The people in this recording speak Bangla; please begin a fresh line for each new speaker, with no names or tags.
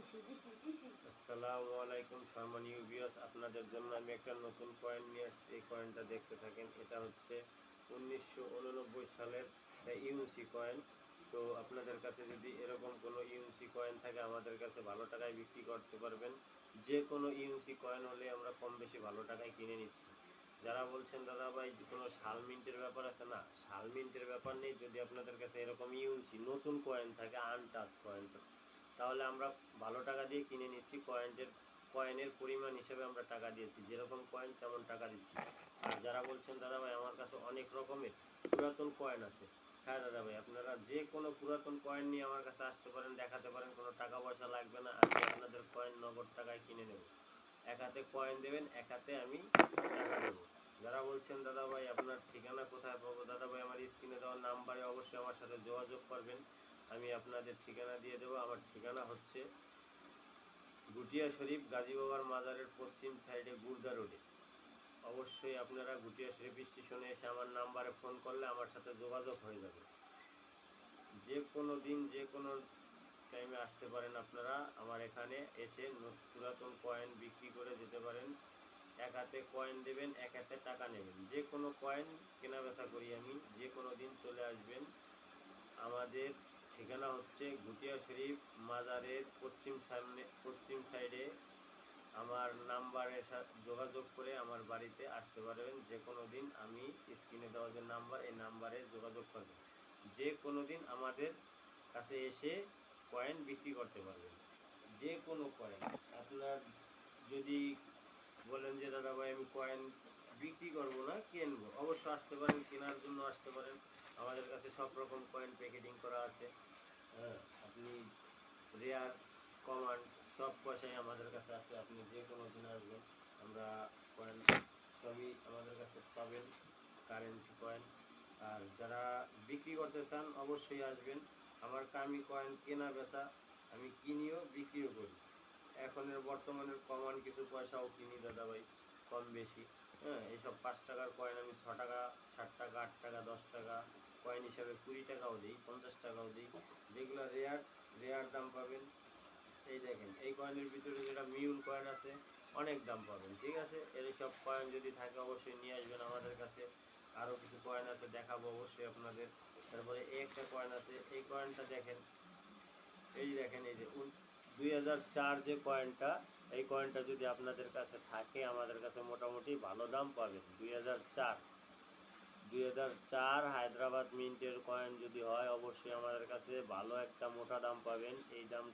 আসসালামু আলাইকুম সম্মানীয় ভিউয়ার্স, আপনাদের জন্য আমি একটা নতুন কয়েন নিয়ে আসছি। এই কয়েনটা দেখতে থাকেন। এটা হচ্ছে 1989 সালের ইউএনসি কয়েন। তো আপনাদের কাছে যদি এরকম কোনো ইউএনসি কয়েন থাকে আমাদের কাছে ভালো টাকায় বিক্রি করতে পারবেন। যে কোনো ইউএনসি কয়েন হলে আমরা কম বেশি ভালো টাকায় কিনে নিচ্ছি। যারা বলছেন দাদা ভাই কোনো শাল মিন্টের ব্যাপার আছে, না, শাল মিন্টের ব্যাপার নেই। যদি আপনাদের কাছে এরকম ইউএনসি নতুন কয়েন থাকে, আনটাচ কয়েন, তাহলে আমরা ভালো টাকা দিয়ে কিনে নিচ্ছি। কয়েনের পরিমাণ হিসেবে আমরা টাকা দিয়েছি, যেরকম কয়েন তেমন টাকা দিচ্ছি। আর যারা বলছেন দাদা ভাই আমার কাছে অনেক রকমের পুরাতন কয়েন আছে, হ্যাঁ দাদা ভাই, আপনারা যে কোনো পুরাতন কয়েন নিয়ে আমার কাছে আসতে পারেন, দেখাতে পারেন, কোনো টাকা পয়সা লাগবে না। আমি আপনাদের কয়েন নগদ টাকায় কিনে নেব। এক হাতে কয়েন দেবেন, এক হাতে আমি টাকা দেবো। যারা বলছেন দাদা ভাই আপনার ঠিকানা কোথায় পাবো, দাদা ভাই আমার স্ক্রিনে দেওয়া নাম্বারে অবশ্যই আমার সাথে যোগাযোগ করবেন। আমি আপনাদের ঠিকানা দিয়ে দেবো। আমার ঠিকানা হচ্ছে গুটিয়া শরীফ, গাজী বাবার মাজারের পশ্চিম সাইডে গুর্দা রোডে। অবশ্যই আপনারা গুটিয়া শরীফ স্টেশনে এসে আমার নাম্বারে ফোন করলে আমার সাথে যোগাযোগ হয়ে যাবে। যে কোনো দিন যে কোনো টাইমে আসতে পারেন আপনারা আমার এখানে এসে পুরাতন কয়েন বিক্রি করে যেতে পারেন। এক হাতে কয়েন দেবেন, এক হাতে টাকা নেবেন। যে কোনো কয়েন কেনা বেচা করি আমি। যে কোনো দিন চলে আসবেন। আমাদের ঠিকানা হচ্ছে গুটিয়া শরীফ মাজারের পশ্চিম সাইডে। আমার নাম্বারের সাথে যোগাযোগ করে আমার বাড়িতে আসতে পারবেন যে কোনো দিন। আমি স্ক্রিনে দেওয়া যে নাম্বার, এই নাম্বারে যোগাযোগ করবেন। যে কোনো দিন আমাদের কাছে এসে কয়েন বিক্রি করতে পারবেন। যে কোনো কয়েন আপনার যদি বলেন যে দাদা ভাই আমি কয়েন বিক্রি করবো না, কিনবো, অবশ্য আসতে পারেন, কেনার জন্য আসতে পারেন। আমাদের কাছে সব রকম কয়েন প্যাকেটিং করা আছে। হ্যাঁ, আপনি রেয়ার, কমান্ড সব পয়সাই আমাদের কাছে আছে। আপনি যে কোনো দিন আসবেন, আমরা কয়েন সবই আমাদের কাছে পাবেন, কারেন্সি কয়েন। আর যারা বিক্রি করতে চান অবশ্যই আসবেন। আমার কামি কয়েন কেনা বেচা, আমি কিনিও বিক্রিও করি। এখনের বর্তমানের কমান কিছু পয়সাও কিনি দাদা ভাই, কম বেশি। হ্যাঁ, এইসব 5 টাকার কয়েন আমি 6 টাকা, 7 টাকা, 8 টাকা, 10 টাকা কয়েন হিসাবে 20 টাকাও দিই, 50 টাকাও দিই। যেগুলো রেয়ার দাম পাবেন। এই দেখেন, এই কয়েনের ভিতরে যেটা মিউল কয়েন আছে, অনেক দাম পাবেন। ঠিক আছে, এর সব কয়েন যদি থাকে অবশ্যই নিয়ে আসবেন আমাদের কাছে। আরও কিছু কয়েন আছে, দেখাবো অবশ্যই আপনাদের। তারপরে এই একটা কয়েন আছে, এই কয়েনটা দেখেন, এই দেখেন, এই যে 2004 যে কয়েনটা, এই কয়েনটা যদি আপনাদের কাছে থাকে আমাদের কাছে মোটামুটি ভালো দাম পাবেন। 2004 হায়দ্রাবাদ মিন্টের কয়েন যদি হয় অবশ্যই আমাদের কাছে ভালো একটা মোটা দাম পাবেন। এই দাম